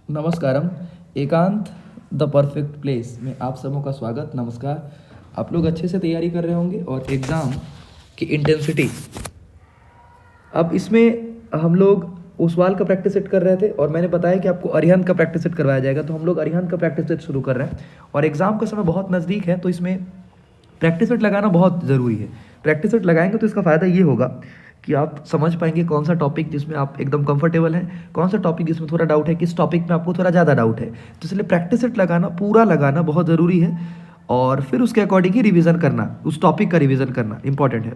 नमस्कारम। एकांत the perfect place में आप सबों का स्वागत। नमस्कार। आप लोग अच्छे से तैयारी कर रहे होंगे और एग्ज़ाम की इंटेंसिटी, अब इसमें हम लोग ओसवाल का प्रैक्टिस सेट कर रहे थे और मैंने बताया कि आपको अरिहंत का प्रैक्टिस सेट करवाया जाएगा, तो हम लोग अरिहंत का प्रैक्टिस सेट शुरू कर रहे हैं और एग्ज़ाम का समय बहुत नज़दीक है, तो इसमें प्रैक्टिस सेट लगाना बहुत ज़रूरी है। प्रैक्टिस सेट लगाएंगे तो इसका फ़ायदा ये होगा कि आप समझ पाएंगे कौन सा टॉपिक जिसमें आप एकदम कंफर्टेबल हैं, कौन सा टॉपिक जिसमें थोड़ा डाउट है, किस टॉपिक में आपको थोड़ा ज़्यादा डाउट है। तो इसलिए प्रैक्टिस सेट लगाना, पूरा लगाना बहुत ज़रूरी है और फिर उसके अकॉर्डिंग ही रिवीजन करना, उस टॉपिक का रिवीजन करना इंपॉर्टेंट है।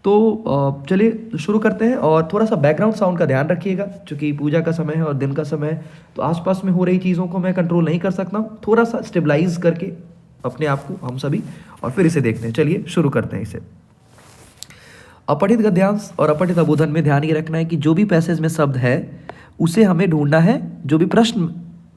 तो चलिए शुरू करते हैं और थोड़ा सा बैकग्राउंड साउंड का ध्यान रखिएगा, क्योंकि पूजा का समय है और दिन का समय है, तो आसपास में हो रही चीज़ों को मैं कंट्रोल नहीं कर सकता हूँ। थोड़ा सा स्टेबलाइज करके अपने आप को हम सभी, और फिर इसे देखते हैं। चलिए शुरू करते हैं इसे। अपठित गद्यांश और अपठित अबोधन में ध्यान ये रखना है कि जो भी पैसेज में शब्द है उसे हमें ढूंढना है। जो भी प्रश्न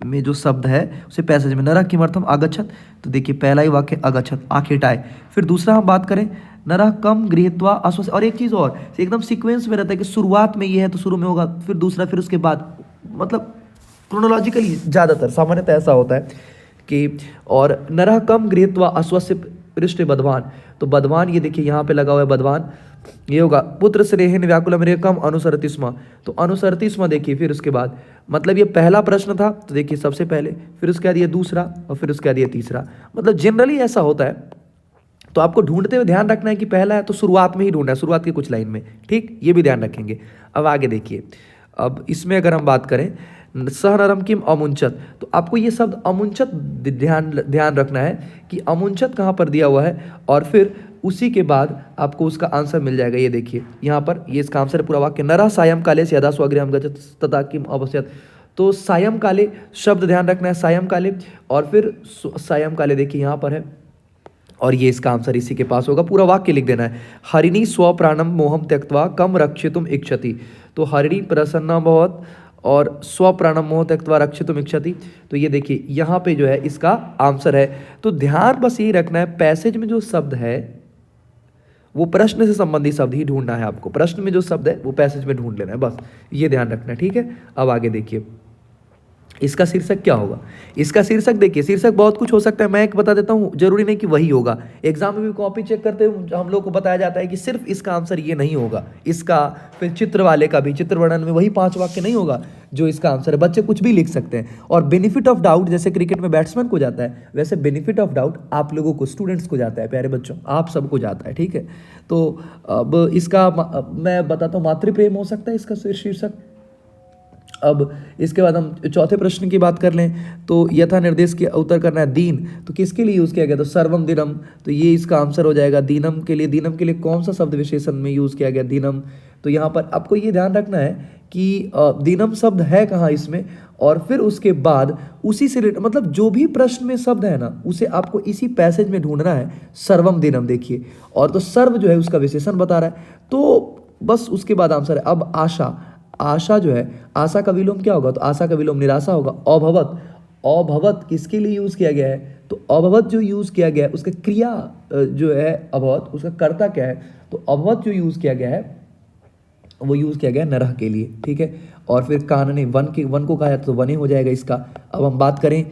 में जो शब्द है उसे पैसेज में, नरः किमर्थम आगच्छत, तो देखिए पहला ही वाक्य अगच्छत, आखेटाए। फिर दूसरा हम बात करें नरः कम गृहीत्वा अश्वस्य, और एक चीज़ और एकदम सीक्वेंस में रहता है कि शुरुआत में ये है तो शुरू में होगा, फिर दूसरा, फिर उसके बाद, मतलब क्रोनोलॉजिकली ज़्यादातर सामान्यतः ऐसा होता है कि, और नरः कम गृहीत्वा अश्वस्य पृष्ठे बधवान, तो बधवान ये देखिए यहाँ पे लगा हुआ है बधवान, ये होगा पुत्र स्नेहिन व्याकुलम रेकम अनुसरति स्म, तो अनुसरति स्म देखिए, फिर उसके बाद मतलब ये पहला प्रश्न था तो देखिए सबसे पहले, फिर उसके बाद ये दूसरा और फिर उसके बाद ये तीसरा, मतलब जनरली ऐसा होता है। तो आपको ढूंढते हुए ध्यान रखना है कि पहला है तो शुरुआत में ही ढूंढना है, शुरुआत की कुछ लाइन में, ठीक, ये भी ध्यान रखेंगे। अब आगे देखिए, अब इसमें अगर हम बात करें सह नरम किम अमुंचत, तो आपको ये शब्द अमुंचत ध्यान रखना है कि अमुंचत कहाँ पर दिया हुआ है, और फिर उसी के बाद आपको उसका आंसर मिल जाएगा। ये देखिए यहाँ पर, ये इसका आंसर है पूरा वाक्य, नरः सायं काले से यदा स्वगृहं गच्छत तथा किम अवस्यत, तो सायं काले शब्द ध्यान रखना है, सायं काले, और फिर सायं काले देखिए यहाँ पर है, और ये इसका आंसर इसी के पास होगा। पूरा वाक्य लिख देना है, हरिणी स्वप्राणम मोहम त्यक्त्वा कम रक्षितुम इच्छति, तो हरिणी प्रसन्ना बहुत और स्वप्राणम मोह त्यक्त्वा रक्षितुम इच्छति, तो ये देखिए यहाँ पे जो है इसका आंसर है। तो ध्यान बस यही रखना है, पैसेज में जो शब्द है वो प्रश्न से संबंधित शब्द ही ढूंढना है आपको, प्रश्न में जो शब्द है वो पैसेज में ढूंढ लेना है, बस ये ध्यान रखना है, ठीक है। अब आगे देखिए इसका शीर्षक क्या होगा। इसका शीर्षक देखिए, शीर्षक बहुत कुछ हो सकता है, मैं एक बता देता हूँ, जरूरी नहीं कि वही होगा। एग्जाम में भी कॉपी चेक करते हुए हम लोग को बताया जाता है कि सिर्फ इसका आंसर ये नहीं होगा, इसका फिर चित्र वाले का भी, चित्र वर्णन में वही 5 वाक्य नहीं होगा जो इसका आंसर है। बच्चे कुछ भी लिख सकते हैं, और बेनिफिट ऑफ डाउट जैसे क्रिकेट में बैट्समैन को जाता है, वैसे बेनिफिट ऑफ डाउट आप लोगों को, स्टूडेंट्स को जाता है, प्यारे बच्चों आप सबको जाता है, ठीक है। तो अब इसका मैं बताता हूँ, मातृप्रेम हो सकता है इसका शीर्षक। अब इसके बाद हम चौथे प्रश्न की बात कर लें, तो यथा निर्देश के उत्तर करना है दीन, तो किसके लिए यूज़ किया गया, तो सर्वम दिनम, तो ये इसका आंसर हो जाएगा दीनम के लिए। दीनम के लिए कौन सा शब्द विशेषण में यूज़ किया गया, दीनम, तो यहाँ पर आपको ये ध्यान रखना है कि दीनम शब्द है कहाँ इसमें, और फिर उसके बाद उसी से मतलब जो भी प्रश्न में शब्द है ना उसे आपको इसी पैसेज में ढूंढना है, सर्वम दिनम देखिए, और तो सर्व जो है उसका विशेषण बता रहा है, तो बस उसके बाद आंसर है। अब आशा, आशा जो है, आशा का विलोम क्या होगा, तो आशा का विलोम निराशा होगा। अभवत, अभवत किसके लिए यूज़ किया गया है, तो अभवत जो यूज़ किया गया है उसका क्रिया जो है अभवत, उसका कर्ता क्या है, तो अभवत जो यूज़ किया गया है वो यूज़ किया गया नरह के लिए, ठीक है। और फिर कानने, वन को कहा जाता तो वने हो जाएगा इसका। अब हम बात करें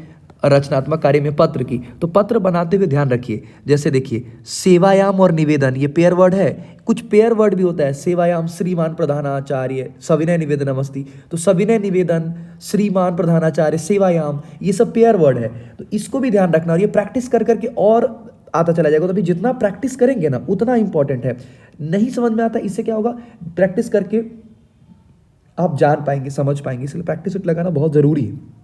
रचनात्मक कार्य में पत्र की, तो पत्र बनाते हुए ध्यान रखिए, जैसे देखिए सेवायाम और निवेदन, ये पेयर वर्ड है, कुछ पेयर वर्ड भी होता है, सेवायाम श्रीमान प्रधानाचार्य सविनय निवेदनमस्ति, तो सविनय निवेदन, श्रीमान प्रधानाचार्य, सेवायाम, ये सब पेयर वर्ड है, तो इसको भी ध्यान रखना, और ये प्रैक्टिस कर करके और आता चला जाएगा। तो अभी जितना प्रैक्टिस करेंगे ना उतना इंपॉर्टेंट है। नहीं समझ में आता, इससे क्या होगा, प्रैक्टिस करके आप जान पाएंगे, समझ पाएंगे, इसलिए प्रैक्टिस लगाना बहुत जरूरी है।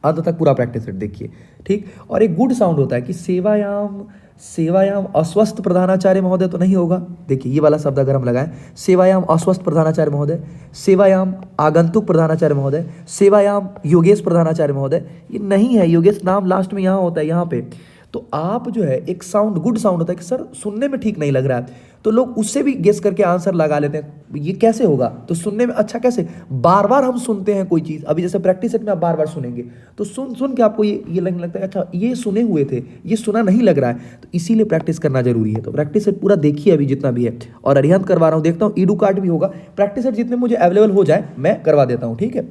अंत तक पूरा प्रैक्टिस सेट देखिए, ठीक। और एक गुड साउंड होता है कि सेवायाम, सेवायाम अस्वस्थ प्रधानाचार्य महोदय तो नहीं होगा, देखिए ये वाला शब्द अगर हम लगाएं, सेवायाम अस्वस्थ प्रधानाचार्य महोदय, सेवायाम आगंतुक प्रधानाचार्य महोदय, सेवायाम योगेश प्रधानाचार्य महोदय, ये नहीं है, योगेश नाम लास्ट में यहाँ होता है यहाँ पे, तो आप जो है एक साउंड, गुड साउंड होता है कि सर सुनने में ठीक नहीं लग रहा है, तो लोग उससे भी गेस करके आंसर लगा लेते हैं, ये कैसे होगा, तो सुनने में अच्छा कैसे, बार बार हम सुनते हैं कोई चीज़, अभी जैसे प्रैक्टिस सेट में आप बार बार सुनेंगे तो सुन सुन के आपको ये लगने लगता है अच्छा ये सुने हुए थे, ये सुना नहीं लग रहा है, तो इसीलिए प्रैक्टिस करना जरूरी है। तो प्रैक्टिस सेट पूरा देखिए अभी जितना भी है, और अरिहंत करवा रहा हूँ, देखता हूँ ईडू कार्ड भी होगा, प्रैक्टिस सेट जितने मुझे अवेलेबल हो जाए मैं करवा देता हूँ, ठीक है।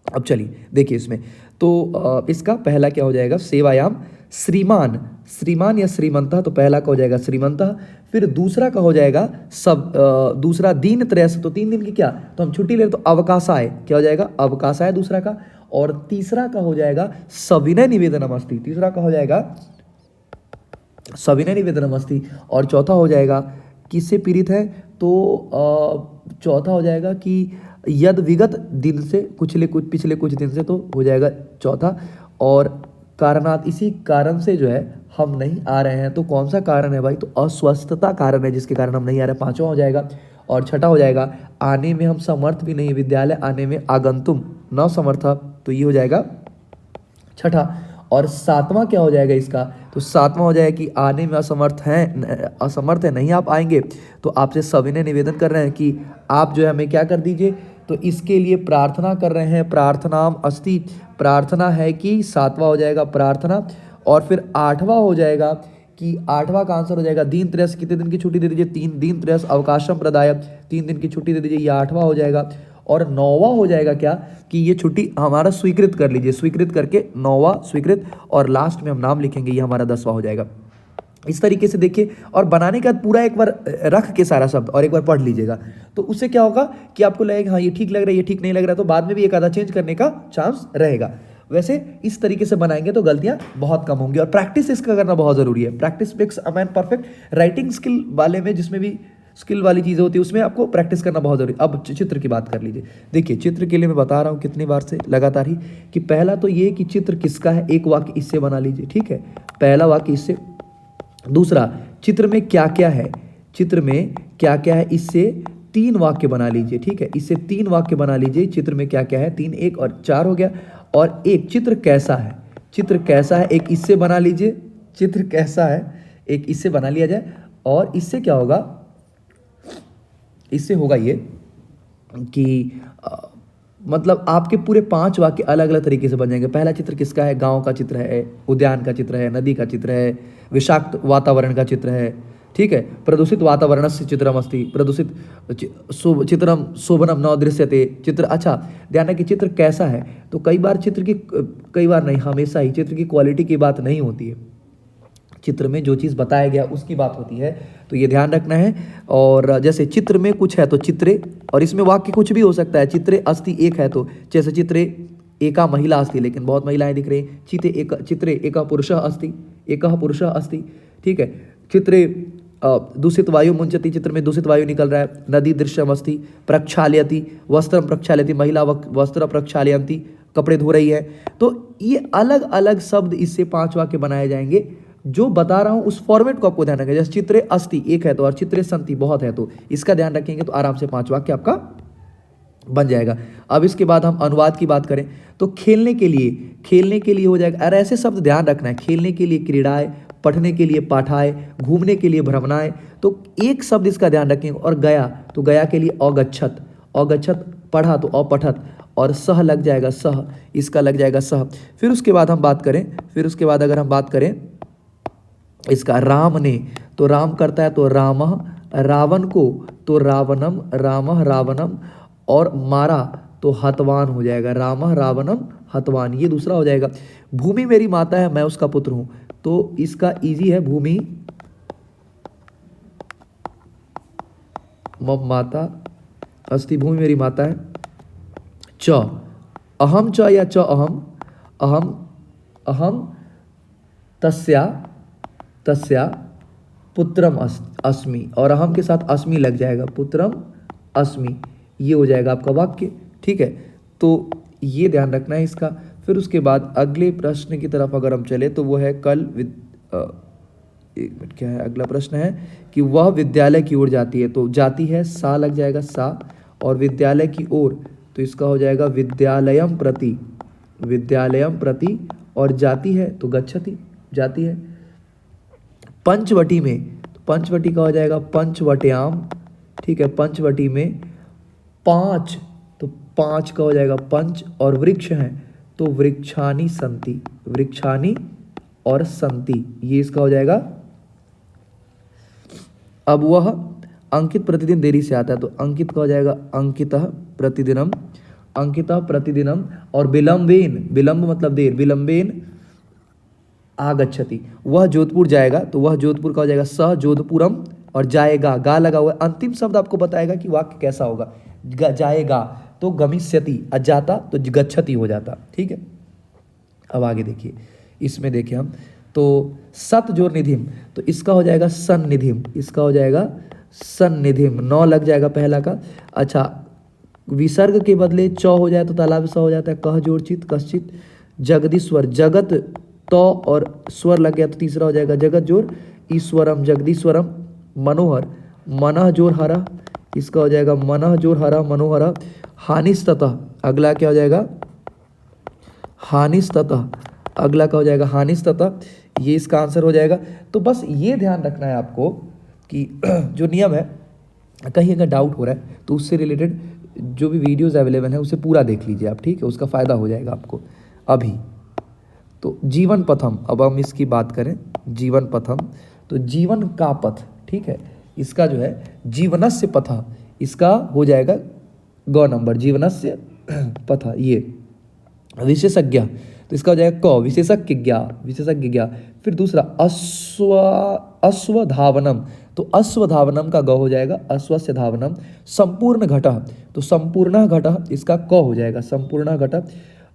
अब चलिए देखिए इसमें तो इसका पहला क्या हो जाएगा, सेवायाम श्रीमान, श्रीमान या श्रीमंतः, तो पहला का हो जाएगा श्रीमंतः। फिर दूसरा का हो जाएगा दूसरा दीन त्रयस, तो 3 दिन की क्या, तो हम छुट्टी ले तो अवकाशाय, क्या हो जाएगा अवकाशाय दूसरा का। और तीसरा का हो जाएगा सविनय निवेदनमस्ति, तीसरा का हो जाएगा सविनय निवेदनमस्ति। और चौथा हो जाएगा किससे पीड़ित है, तो चौथा हो जाएगा कि यद विगत दिन से पिछले कुछ दिन से, तो हो जाएगा चौथा। और कारणात, इसी कारण से जो है हम नहीं आ रहे हैं, तो कौन सा कारण है भाई, तो अस्वस्थता कारण है जिसके कारण हम नहीं आ रहे, पांचवा हो जाएगा। और छठा हो जाएगा आने में हम समर्थ भी नहीं, विद्यालय आने में आगंतुम न समर्थ, तो ये हो जाएगा छठा। और सातवां क्या हो जाएगा इसका, तो सातवां हो जाएगा कि आने में असमर्थ है, नहीं आप आएंगे, तो आपसे सविनय निवेदन कर रहे हैं कि आप जो है हमें क्या कर दीजिए, तो इसके लिए प्रार्थना कर रहे हैं, प्रार्थनाम अस्ति, प्रार्थना है कि सातवां हो जाएगा प्रार्थना। और फिर आठवां हो जाएगा कि आठवां का आंसर हो जाएगा दीन त्रयस, कितने दिन की छुट्टी दे दीजिए, 3 दिन त्रयस अवकाशम प्रदाय, 3 दिन की छुट्टी दे दीजिए, ये आठवां हो जाएगा। और नौवां हो जाएगा क्या, कि ये छुट्टी हमारा स्वीकृत कर लीजिए, स्वीकृत करके नौवां स्वीकृत, और लास्ट में हम नाम लिखेंगे, ये हमारा 10वां हो जाएगा। इस तरीके से देखिए, और बनाने का पूरा एक बार रख के सारा शब्द और एक बार पढ़ लीजिएगा, तो उससे क्या होगा कि आपको लगेगा हाँ ये ठीक लग रहा है, ये ठीक नहीं लग रहा है, तो बाद में भी एक आधा चेंज करने का चांस रहेगा। वैसे इस तरीके से बनाएंगे तो गलतियां बहुत कम होंगी, और प्रैक्टिस इसका करना बहुत जरूरी है। Practice makes a man perfect. Writing skill वाले में जिसमें भी स्किल वाली चीज़ें होती है उसमें आपको प्रैक्टिस करना बहुत जरूरी। अब चित्र की बात कर लीजिए, देखिए चित्र के लिए मैं बता रहा हूँ कितनी बार से लगातार ही, कि पहला तो ये कि चित्र किसका है, एक वाक्य इससे बना लीजिए, ठीक है, पहला वाक्य इससे। दूसरा, चित्र में क्या क्या है, चित्र में क्या क्या है, इससे 3 वाक्य बना लीजिए, ठीक है, इससे 3 वाक्य बना लीजिए, चित्र में क्या क्या है, 3 1 और 4 हो गया। और एक चित्र कैसा है, चित्र कैसा है एक इससे बना लीजिए, चित्र कैसा है एक इससे बना लिया जाए। और इससे क्या होगा, इससे होगा ये कि मतलब आपके पूरे 5 वाक्य अलग अलग तरीके से बन जाएंगे। पहला चित्र किसका है, गांव का चित्र है, उद्यान का चित्र है, नदी का चित्र है, विषाक्त वातावरण का चित्र है, ठीक है, प्रदूषित वातावरण से चित्रम अस्ति, प्रदूषित चित्रम शोभनम न दृश्यते चित्र। अच्छा ध्यान है कि चित्र कैसा है, तो कई बार कई बार नहीं, हमेशा ही चित्र की क्वालिटी की बात नहीं होती है, चित्र में जो चीज़ बताया गया उसकी बात होती है, तो ये ध्यान रखना है। और जैसे चित्र में कुछ है तो चित्रे, और इसमें वाक्य कुछ भी हो सकता है, चित्रे अस्ति एक है, तो जैसे चित्रे एका महिला अस्ति, लेकिन बहुत महिलाएं दिख रही, चित्रे एका पुरुष अस्ति, एकः पुरुष अस्ति, ठीक है, चित्रे दूषित वायु मुंचती, चित्र में दूषित वायु निकल रहा है, नदी दृश्यम अस्ति, प्रक्षाल्यति वस्त्रम प्रक्षाल्यति, महिला वस्त्र प्रक्षालयंती, कपड़े धो रही है। तो ये अलग अलग शब्द इससे 5 वाक्य बनाए जाएंगे। जो बता रहा हूं उस फॉर्मेट को आपको ध्यान रखें, जैसे चित्रे अस्ति एक है तो, और चित्रे संति बहुत है, तो इसका ध्यान रखेंगे तो आराम से 5 वाक्य आपका बन जाएगा। अब इसके बाद हम अनुवाद की बात करें तो खेलने के लिए हो जाएगा, और ऐसे शब्द ध्यान रखना है, खेलने के लिए क्रीड़ाएं, पढ़ने के लिए पाठाएं, घूमने के लिए भ्रमणाएं, तो एक शब्द इसका ध्यान रखेंगे। और गया, तो गया के लिए अगच्छत, अगच्छत पढ़ा तो अपठत, और सह लग जाएगा सह, इसका लग जाएगा सह। फिर उसके बाद हम बात करें, अगर हम बात करें इसका राम ने, तो राम करता है तो रामः, रावण को तो रावणम, रामः रावणम, और मारा तो हतवान हो जाएगा, रामः रावणम हतवान, ये दूसरा हो जाएगा। भूमि मेरी माता है मैं उसका पुत्र हूं, तो इसका इजी है, भूमि मम माता अस्ति, भूमि मेरी माता है। च अहम च या च अहम, अहम तस्या पुत्रम अस्मि, और अहम के साथ अस्मि लग जाएगा, पुत्रम अस्मि, ये हो जाएगा आपका वाक्य, ठीक है। तो ये ध्यान रखना है इसका। फिर उसके बाद अगले प्रश्न की तरफ अगर हम चले तो वो है एक मिनट, क्या है अगला प्रश्न है कि वह विद्यालय की ओर जाती है, तो जाती है सा लग जाएगा सा, और विद्यालय की ओर तो इसका हो जाएगा विद्यालयम प्रति, और जाती है तो गच्छति, जाती है। पंचवटी में, तो पंचवटी का हो जाएगा पंचवट्याम, ठीक है, पंचवटी में 5, तो 5 का हो जाएगा पंच, और वृक्ष है तो वृक्षानी संति, वृक्षानी और संति, ये इसका हो जाएगा। अब वह अंकित प्रतिदिन देरी से आता है, तो अंकित का हो जाएगा अंकितः प्रतिदिनम, अंकिता प्रतिदिनम, और विलंबेन, विलंब मतलब देर, विलंबेन आगच्छति, वह जोधपुर जाएगा, तो वह जोधपुर का हो जाएगा स जोधपुरम, और जाएगा, गा लगा हुआ है। अंतिम शब्द आपको बताएगा कि वाक्य कैसा होगा। जाएगा तो गमिष्यति, जाता तो गच्छति हो जाता। ठीक है, अब आगे देखिए, इसमें देखिए हम तो सत जोर निधिम, तो इसका हो जाएगा सन्निधिम, इसका हो जाएगा सन्निधिम, 9 लग जाएगा पहला का। अच्छा, विसर्ग के बदले च हो जाए तो तालाब सा हो जाता है, कह जोड़ चित कश्चित, जगदीश्वर, जगत तो और स्वर लग गया तो तीसरा हो जाएगा जगत जोड़ ईश्वरम, जगदीश्वरम, मनोहर, मनः जोड़ हरा, इसका हो जाएगा मनः जोड़ हरा मनोहरा, हानिस्ततः, अगला क्या हो जाएगा हानिस्ततः, अगला का हो जाएगा हानिस्ततः, ये इसका आंसर हो जाएगा। तो बस ये ध्यान रखना है आपको कि जो नियम है, कहीं अगर डाउट हो रहा है तो उससे रिलेटेड जो भी वीडियोस अवेलेबल है उसे पूरा देख लीजिए आप। ठीक है, उसका फ़ायदा हो जाएगा आपको। अभी तो जीवन पथम, अब हम इसकी बात करें, जीवन पथम, तो जीवन का पथ, ठीक है, इसका जो है जीवनस्य पथ, इसका हो जाएगा ग नंबर, जीवनस्य पथ। ये विशेषज्ञ, तो इसका हो जाएगा क, विशेषज्ञ, विशेषज्ञ ज्ञ। फिर दूसरा अश्वधावनम, तो अश्वधावनम का ग हो जाएगा अश्वस्य धावनम। संपूर्ण घट, तो संपूर्ण घट, इसका क हो जाएगा संपूर्ण घट।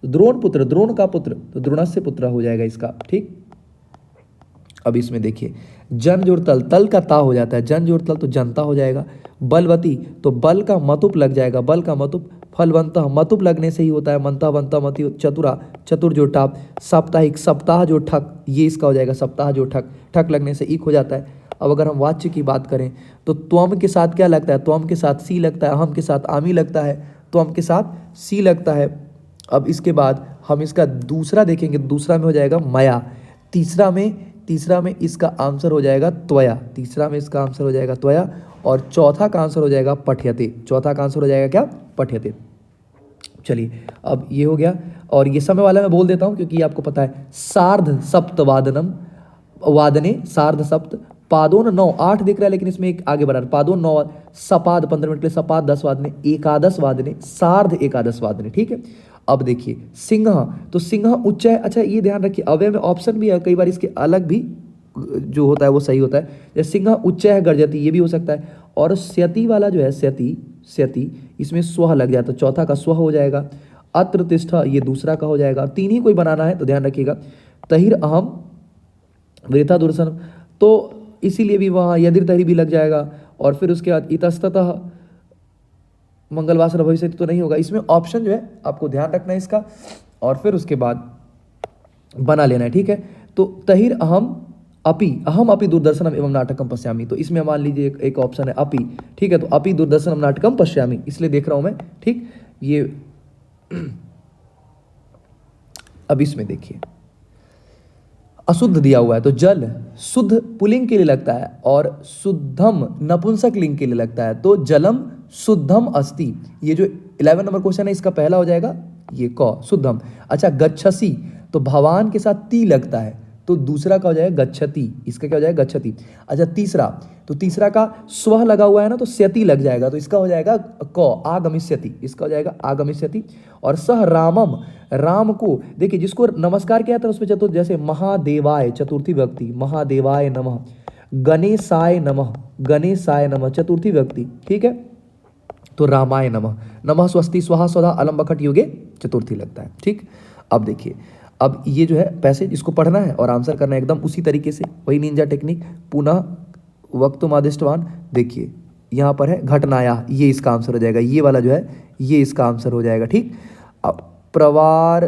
द्रोण पुत्र, द्रोण का पुत्र, तो द्रोणस्य पुत्र हो जाएगा इसका। ठीक, अब इसमें देखिए, जन जोड़ तल, तल का ता हो जाता है, जन जोड़ तल तो जनता हो जाएगा। बलवती, तो बल का मतुप लग जाएगा, बल का मतुप। फलवंत, मतुप लगने से ही होता है मनता बनता मति। चतुरा, चतुर जो टाप। साप्ताहिक, सप्ताह जो ठक, ये इसका हो जाएगा सप्ताह जो ठक, ठक लगने से इक हो जाता है। अब अगर हम वाच्य की बात करें तो त्वम के साथ क्या लगता है, त्वम के साथ सी लगता है, हम के साथ आमी लगता है, त्वम के साथ सी लगता है। अब इसके बाद हम इसका दूसरा देखेंगे, दूसरा में हो जाएगा मया, तीसरा में इसका आंसर हो जाएगा त्वया, तीसरा में इसका आंसर हो जाएगा त्वया, और चौथा का आंसर हो जाएगा पठ्यते, चौथा का आंसर हो जाएगा क्या, पठ्यते। चलिए, अब ये हो गया, और ये समय वाला मैं बोल देता हूँ क्योंकि आपको पता है। सार्ध सप्त वादनम, वादने सार्ध सप्त, पादोन 9, 8 दिख रहा है लेकिन इसमें एक आगे बढ़ा, पादोन 9, सपाद 15 मिनट के लिए, सपाद 10 वादने, एकादश वादने, सार्ध एकादश वादने। ठीक है, अब देखिए सिंह, तो सिंह उच्च है। अच्छा, ये ध्यान रखिए, अव्यय में ऑप्शन भी है, कई बार इसके अलग भी जो होता है वो सही होता है। जैसे सिंह उच्च है गर्जती, ये भी हो सकता है। और स्यति वाला जो है स्यति, स्यति, इसमें स्व लग जाता है, चौथा का स्व हो जाएगा। अत्र तिष्ठ, ये दूसरा का हो जाएगा। 3 ही कोई बनाना है तो ध्यान रखिएगा। तहिर अहम वृथा दुर्सन, तो इसीलिए भी वहाँ यदिर तहिर भी लग जाएगा। और फिर उसके बाद इतस्ततः मंगलवासर भविष्य तो नहीं होगा, इसमें ऑप्शन जो है आपको ध्यान रखना है इसका, और फिर उसके बाद बना लेना है। ठीक है, तो तहिर अहम अपि दूरदर्शनम एवं नाटकम पश्यामी, तो इसमें मान लीजिए एक ऑप्शन है अपि। ठीक है, तो अपि दूरदर्शनम नाटकम पश्यामी, इसलिए देख रहा हूं मैं। ठीक, ये अब इसमें देखिए अशुद्ध दिया हुआ है, तो जल शुद्ध पुल्लिंग के लिए लगता है और शुद्धम नपुंसक लिंग के लिए लगता है, तो जलम शुद्धम अस्ति। ये जो 11 नंबर क्वेश्चन है इसका पहला हो जाएगा ये क, शुद्धम। अच्छा, गच्छसी, तो भवान के साथ ती लगता है, तो दूसरा का हो जाएगा गच्छति, इसका क्या हो जाएगा गच्छति। अच्छा, तीसरा, तो तीसरा का स्व लगा हुआ है ना, तो स्यति लग जाएगा, तो इसका हो जाएगा क, आगमिष्यति, इसका हो जाएगा आगमिष्यति। और सह रामम, राम को देखिए जिसको नमस्कार किया था उसमें चतुर्थ, जैसे महादेवाय चतुर्थी व्यक्ति, महादेवाय नमः, गणेशाय नमः, गणेशाय नमः चतुर्थी व्यक्ति। ठीक है, तो रामाय नमः, नमः स्वस्ति स्वाहा स्वधा अलम बखट योगे चतुर्थी लगता है। ठीक, अब देखिए, अब ये जो है पैसेज इसको पढ़ना है और आंसर करना है एकदम उसी तरीके से, वही निंजा टेक्निक। पुनः वक्तुमादिष्टवान, देखिए यहाँ पर है घटनाया, ये इसका आंसर हो जाएगा, ये वाला जो है ये इसका आंसर हो जाएगा। ठीक, अब प्रवार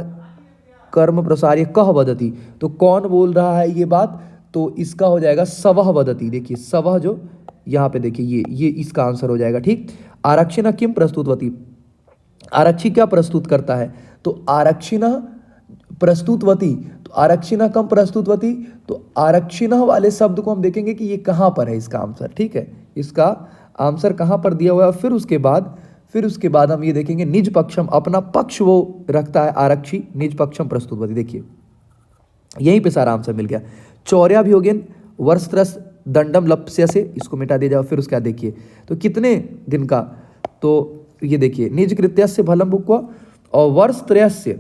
कर्म प्रसार्य कह वदति, तो कौन बोल रहा है ये बात, तो इसका हो जाएगा सवह वदति। देखिए सवह जो यहाँ पे देखिए ये इसका आंसर हो जाएगा। ठीक, आरक्षिण किम प्रस्तुतवती, आरक्षी क्या प्रस्तुत करता है, तो आरक्षिण प्रस्तुतवती, तो आरक्षिण कम प्रस्तुतवती, तो आरक्षिण वाले शब्द को हम देखेंगे कि ये कहाँ पर है इसका आंसर। ठीक है, इसका आंसर कहाँ पर दिया हुआ है। फिर उसके बाद हम ये देखेंगे निज पक्षम, अपना पक्ष वो रखता है आरक्षी, निज पक्षम प्रस्तुतवती। देखिए यहीं पे सारा आंसर मिल गया। चौर्याभियोगेन वर्षत्रस दंडम लप्स्य से, इसको मिटा दिया जाओ। फिर उसके बाद देखिए तो कितने दिन का, तो ये देखिए निज कृत्यस्य फलम भुक्वा और वर्ष त्रयस्य,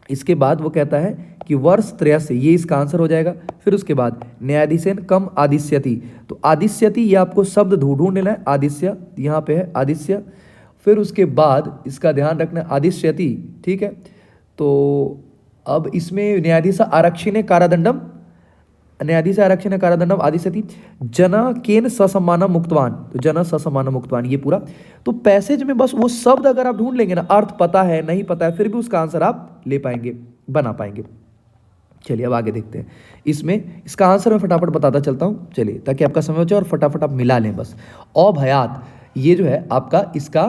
इसके बाद वो कहता है कि वर्ष त्रयस्य, ये इसका आंसर हो जाएगा। फिर उसके बाद न्यायाधीशेन कम आदिश्यति, तो आदिश्यति ये आपको शब्द ढूंढ लेना है, आदिश्य यहाँ पे है आदिश्य। फिर उसके बाद इसका ध्यान रखना आदिश्यति, ठीक है। तो अब इसमें न्यायाधीश आरक्षिणे कारादंडम, न्यायाधीश आरक्षण कारादंडम आदिशति जना केन ससम्मानम मुक्तवान, तो जना ससम्मानम मुक्तवान, ये पूरा। तो पैसेज में बस वो शब्द अगर आप ढूंढ लेंगे ना, अर्थ पता है नहीं पता है, फिर भी उसका आंसर आप ले पाएंगे, बना पाएंगे। चलिए अब आगे देखते हैं। इसमें इसका आंसर मैं फटाफट बताता चलता हूँ, चलिए, ताकि आपका समय हो जाए और फटाफट आप मिला लें बस। अभयात, ये जो है आपका इसका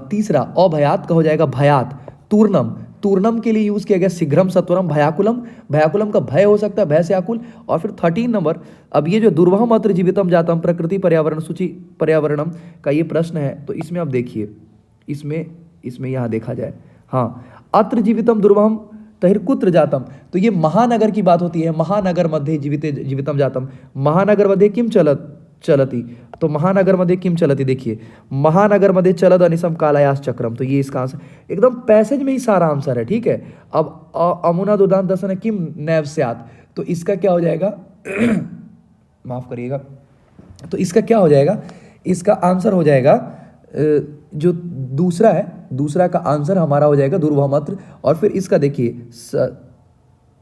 तीसरा अभयात का हो जाएगा भयात। तूर्णम, तूर्णम के लिए यूज किया गया शीघ्रम सत्वरम भयाकुलम, भयाकुलम का भय हो सकता है, भय से आकुल। और फिर 13 नंबर, अब ये जो दुर्वहम अत्र जीवितम जातम प्रकृति पर्यावरण सूचि पर्यावरणम का ये प्रश्न है, तो इसमें आप देखिए, इसमें यहाँ देखा जाए, हाँ, अत्र जीवितम दुर्वहम तहिर्कुत्र जातम, तो ये महानगर की बात होती है। महानगर मध्ये जीवितम जातम, महानगर मध्ये किम चलती, तो महानगर मध्ये किम चलती, देखिए महानगर मध्ये चलद अनिसम कालायास चक्रम, तो ये इसका आंसर एकदम पैसेज में ही सारा आंसर है, ठीक है। अब अमुना दुदान दसन किम नैव स्यात्, तो इसका क्या हो जाएगा माफ करिएगा, तो इसका क्या हो जाएगा, इसका आंसर हो जाएगा जो दूसरा है, दूसरा का आंसर हमारा हो जाएगा दुर्वहमत्र। और फिर इसका देखिए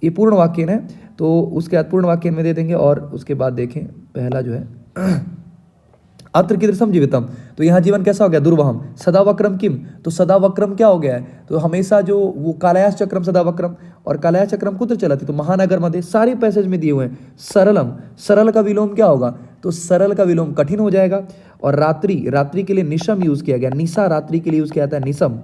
ये पूर्ण वाक्य है, तो उसके बाद पूर्ण वाक्य में दे देंगे। और उसके बाद देखें पहला जो है अत्र कीदृशम जीवितम, तो यहाँ जीवन कैसा हो गया, दुर्वहम। सदा वक्रम किम, तो सदा वक्रम क्या हो गया है, तो हमेशा जो वो कालयास चक्रम सदा वक्रम, और कालयास चक्रम कुत्र चलती, तो महानगर मध्ये, सारे पैसेज में दिए हुए हैं। सरलम, सरल का विलोम क्या होगा, तो सरल का विलोम कठिन हो जाएगा। और रात्रि, रात्रि के लिए निशम यूज किया गया, निशा रात्रि के लिए यूज किया जाता है, निशम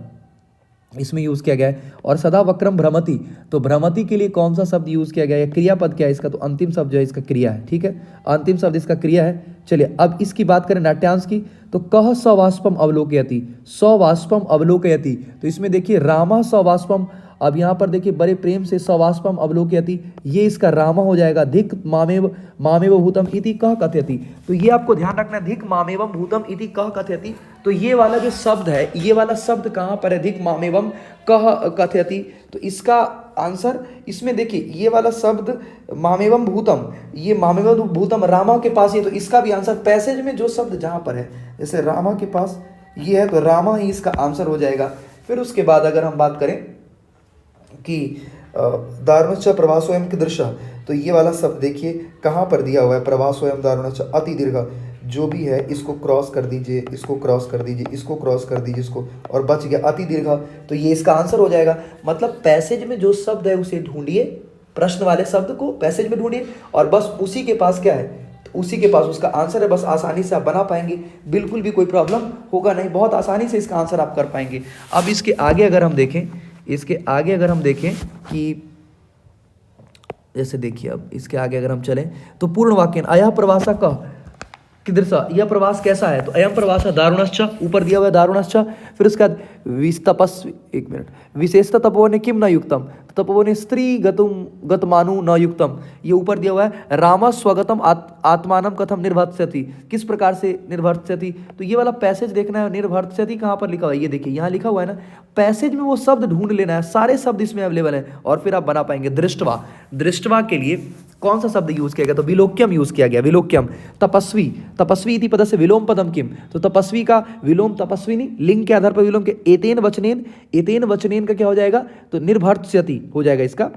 इसमें यूज किया गया है। और सदा वक्रम भ्रमति, तो भ्रमति के लिए कौन सा शब्द यूज किया गया है, क्रियापद क्या है इसका, तो अंतिम शब्द जो है इसका क्रिया है, ठीक है, अंतिम शब्द इसका क्रिया है। चलिए अब इसकी बात करें नाट्यांश की, तो कह सवाष्पम अवलोकयति, सवाष्पम अवलोकयति, तो इसमें देखिए रामा सवाष्पम, अब यहाँ पर देखिए बड़े प्रेम से सवाष्पम अवलोकयति, ये इसका रामा हो जाएगा। धिक मामेव मामेव भूतम इति कह कथयति, तो ये आपको ध्यान रखना, धिक मामेवम भूतम इति कह कथयति, तो ये वाला जो शब्द है, ये वाला शब्द कहाँ पर है, धिक मामेवम कह कथयति, तो इसका आंसर इसमें देखिए ये वाला शब्द मामेवम भूतम, ये मामेवम भूतम रामा के पास ही है, तो इसका भी आंसर पैसेज में जो शब्द जहाँ पर है, जैसे रामा के पास ये है, तो रामा ही इसका आंसर हो जाएगा। फिर उसके बाद अगर हम बात करें कि दारुणच्च प्रवासोयम की दृश्य, तो ये वाला शब्द देखिए कहाँ पर दिया हुआ है, प्रवासोयम दारुणच्च अति दीर्घ, जो भी है इसको क्रॉस कर दीजिए, इसको क्रॉस कर दीजिए, इसको क्रॉस कर दीजिए, इसको, और बच गया अति दीर्घ, तो ये इसका आंसर हो जाएगा। मतलब पैसेज में जो शब्द है उसे ढूंढिए, प्रश्न वाले शब्द को पैसेज में ढूंढिए, और बस उसी के पास क्या है, तो उसी के पास उसका आंसर है, बस आसानी से आप बना पाएंगे, बिल्कुल भी कोई प्रॉब्लम होगा नहीं, बहुत आसानी से इसका आंसर आप कर पाएंगे। अब इसके आगे अगर हम देखें, इसके आगे अगर हम देखें कि जैसे देखिए, अब इसके आगे अगर हम चलें तो पूर्ण वाक्य अयः प्रवासा कह कीदृशः, यह प्रवास कैसा है, तो अयम प्रवास दारुणश्च, ऊपर दिया हुआ है दारुणश्च। फिर उसके बाद विस्तपस्वी, एक मिनट, विशेषता तपोवने किम न युक्तम, तपोवने स्त्री गतमानु न युक्तम, ये ऊपर दिया हुआ है। राम स्वगतम आत्मानम कथम निर्भर्त्स्यति, किस प्रकार से निर्भर्त्स्यति, तो ये वाला पैसेज देखना है, निर्भर्त्स्यति कहाँ पर लिखा हुआ है, ये देखिए यहाँ लिखा हुआ है ना, पैसेज में वो शब्द ढूंढ लेना है, सारे शब्द इसमें अवेलेबल है, और फिर आप बना पाएंगे। दृष्टवा, दृष्टवा के लिए कौन सा शब्द यूज किया गया, तो विलोक्यम यूज किया गया, विलोक्यम। तपस्वी, तपस्वी इति पद से विलोम पदम किम, तो तपस्वी का विलोम तपस्वी नहीं, लिंग के आधार पर विलोम के एतेन वचनेन, एतेन वचनेन का क्या हो जाएगा, तो निर्भर्त्स्यति हो जाएगा इसका।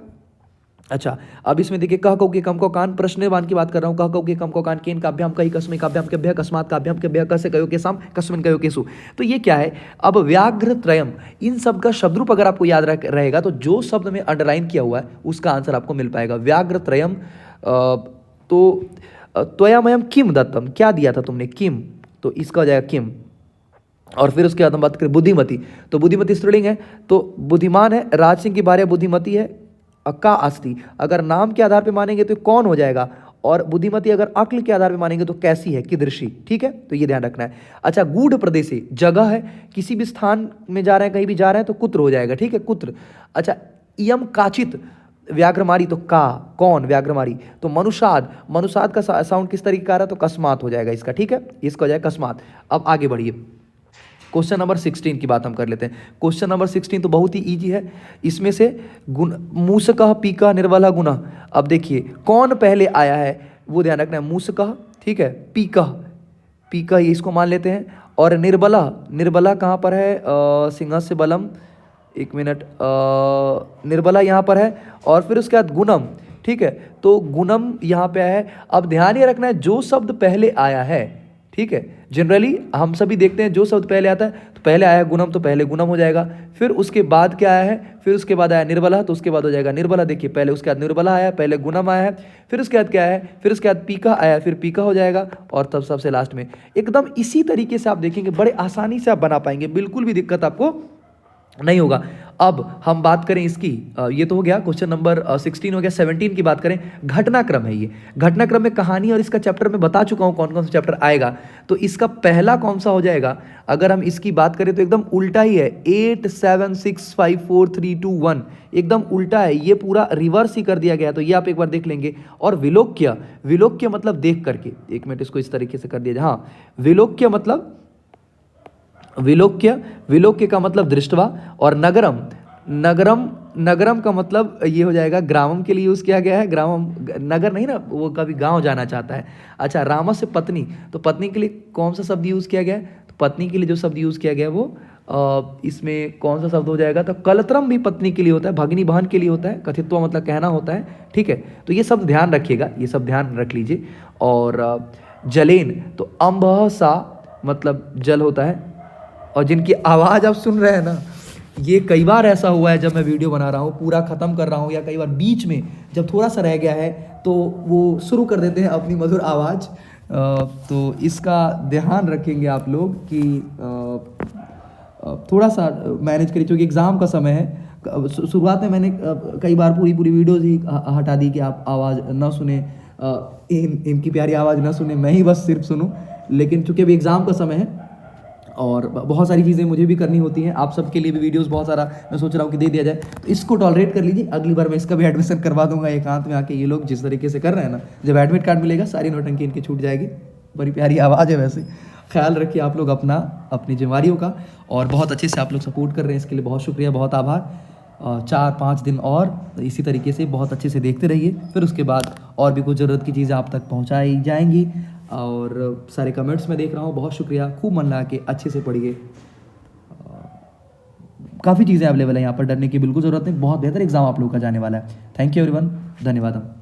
अच्छा, अब इसमें देखिए कह कौ के कम को कान, प्रश्नवान की बात कर रहा हूँ, कह कौ के कम को कान, केन काभ्याम कही कस्मै काभ्याम केभ्यः कस्मात् काभ्याम केभ्यः कस्य कयो के साम कस्मिन् कयो केसु, तो ये क्या है, अब व्याघ्र त्रयम, इन सब का शब्द रूप अगर आपको याद रहेगा तो जो शब्द में अंडरलाइन किया हुआ है उसका आंसर आपको मिल पाएगा। व्याघ्र त्रयम, तो त्वयामयम किम दत्तम, क्या दिया था तुमने, किम, तो इसका हो जाएगा किम। और फिर उसके बाद हम बात करें बुद्धिमती, तो बुद्धिमती स्त्रीलिंग है, तो बुद्धिमान है, राज सिंह की भार्या बुद्धिमती है, का अस्ति, अगर नाम के आधार पे मानेंगे तो कौन हो जाएगा, और बुद्धिमती अगर अक्ल के आधार पे मानेंगे तो कैसी है, कीदृशी, ठीक है, तो ये ध्यान रखना है। अच्छा, गूढ़ प्रदेशे, जगह है, किसी भी स्थान में जा रहे हैं, कहीं भी जा रहे हैं तो कुत्र हो जाएगा, ठीक है, कुत्र। अच्छा, इयम काचित व्याघ्रमारी, तो का, कौन, व्याघ्रमारी, तो मनुषाद, मनुषाद का साउंड किस तरीके का आ रहा है, तो कस्मात हो जाएगा इसका, ठीक है, इसका हो जाएगा कस्मात। अब आगे बढ़िए, क्वेश्चन नंबर 16 की बात हम कर लेते हैं। क्वेश्चन नंबर 16 तो बहुत ही इजी है। इसमें से गुण मूसकः पीका निर्बला गुणः। अब देखिए कौन पहले आया है वो ध्यान रखना है। मूसकः, ठीक है, पीकः, पीकः ये इसको मान लेते हैं। और निर्बला, निर्बला कहाँ पर है? सिंहस्य बलम, एक मिनट, निर्बला यहाँ पर है। और फिर उसके बाद गुणम, ठीक है, तो गुणम यहाँ पे है। अब ध्यान ये रखना है जो शब्द पहले आया है, ठीक है, जनरली हम सभी देखते हैं जो शब्द पहले आता है तो पहले आया गुणम तो पहले गुणम हो जाएगा। फिर उसके बाद क्या आया है? फिर उसके बाद आया निर्बला तो उसके बाद हो जाएगा निर्बला। देखिए पहले उसके बाद निर्बला आया, पहले गुणम आया है, फिर उसके बाद क्या है? फिर उसके बाद पीका आया, फिर पीका हो जाएगा और तब सबसे लास्ट में। एकदम इसी तरीके से आप देखेंगे, बड़े आसानी से आप बना पाएंगे, बिल्कुल भी दिक्कत आपको नहीं होगा। अब हम बात करें इसकी, ये तो हो गया क्वेश्चन नंबर 16 हो गया। 17 की बात करें, घटनाक्रम है ये। घटनाक्रम में कहानी और इसका चैप्टर में बता चुका हूं कौन कौन सा चैप्टर आएगा। तो इसका पहला कौन सा हो जाएगा? अगर हम इसकी बात करें तो एकदम उल्टा ही है, 8 7 6 5 4 3 2 1, एकदम उल्टा है, ये पूरा रिवर्स ही कर दिया गया। तो ये आप एक बार देख लेंगे। और विलोक्य, विलोक्य मतलब देख करके, एक मिनट इसको इस तरीके से कर दिया जाए। हाँ, विलोक्य मतलब विलोक्य, विलोक्य का मतलब दृष्टवा। और नगरम, नगरम, नगरम का मतलब ये हो जाएगा ग्रामम के लिए यूज़ किया गया है। ग्रामम नगर नहीं ना, वो कभी गांव जाना चाहता है। अच्छा, रामस से पत्नी, तो पत्नी के लिए कौन सा शब्द यूज़ किया गया है? तो पत्नी के लिए जो शब्द यूज़ किया गया है वो इसमें कौन सा शब्द हो जाएगा? तो कलत्रम भी पत्नी के लिए होता है, भगिनी बहन के लिए होता है, कथित्व मतलब कहना होता है, ठीक है। तो ये सब ध्यान रखिएगा, ये सब ध्यान रख लीजिए। और जलेन, तो अम्बह सा मतलब जल होता है। और जिनकी आवाज़ आप सुन रहे हैं ना, ये कई बार ऐसा हुआ है जब मैं वीडियो बना रहा हूँ, पूरा ख़त्म कर रहा हूँ, या कई बार बीच में जब थोड़ा सा रह गया है तो वो शुरू कर देते हैं अपनी मधुर आवाज़। तो इसका ध्यान रखेंगे आप लोग कि थोड़ा सा मैनेज करिए, क्योंकि एग्ज़ाम का समय है। शुरुआत में मैंने कई बार पूरी पूरी वीडियोज़ ही हटा दी कि आप आवाज़ ना सुने, इनकी प्यारी आवाज़ ना सुने, मैं ही बस सिर्फ सुनूँ। लेकिन चूँकि अभी एग्ज़ाम का समय है और बहुत सारी चीज़ें मुझे भी करनी होती हैं, आप सबके लिए भी वीडियोस बहुत सारा मैं सोच रहा हूँ कि दे दिया जाए, तो इसको टॉलरेट कर लीजिए। अगली बार मैं इसका भी एडमिशन करवा दूंगा एकांत में आके। ये लोग जिस तरीके से कर रहे हैं ना, जब एडमिट कार्ड मिलेगा सारी नौटंकी इनकी छूट जाएगी। बड़ी प्यारी आवाज़ है वैसे। ख्याल रखिए आप लोग अपना, अपनी जिम्मेदारियों का। और बहुत अच्छे से आप लोग सपोर्ट कर रहे हैं, इसके लिए बहुत शुक्रिया, बहुत आभार। 4-5 दिन और इसी तरीके से बहुत अच्छे से देखते रहिए, फिर उसके बाद और भी कुछ ज़रूरत की चीज़ें आप तक पहुँचाई जाएंगी। और सारे कमेंट्स में देख रहा हूँ, बहुत शुक्रिया, खूब मन लगा के अच्छे से पढ़िए। काफ़ी चीज़ें अवेलेबल है यहाँ पर, डरने की बिल्कुल ज़रूरत नहीं, बहुत बेहतर एग्जाम आप लोगों का जाने वाला है। थैंक यू एवरीवन, धन्यवाद।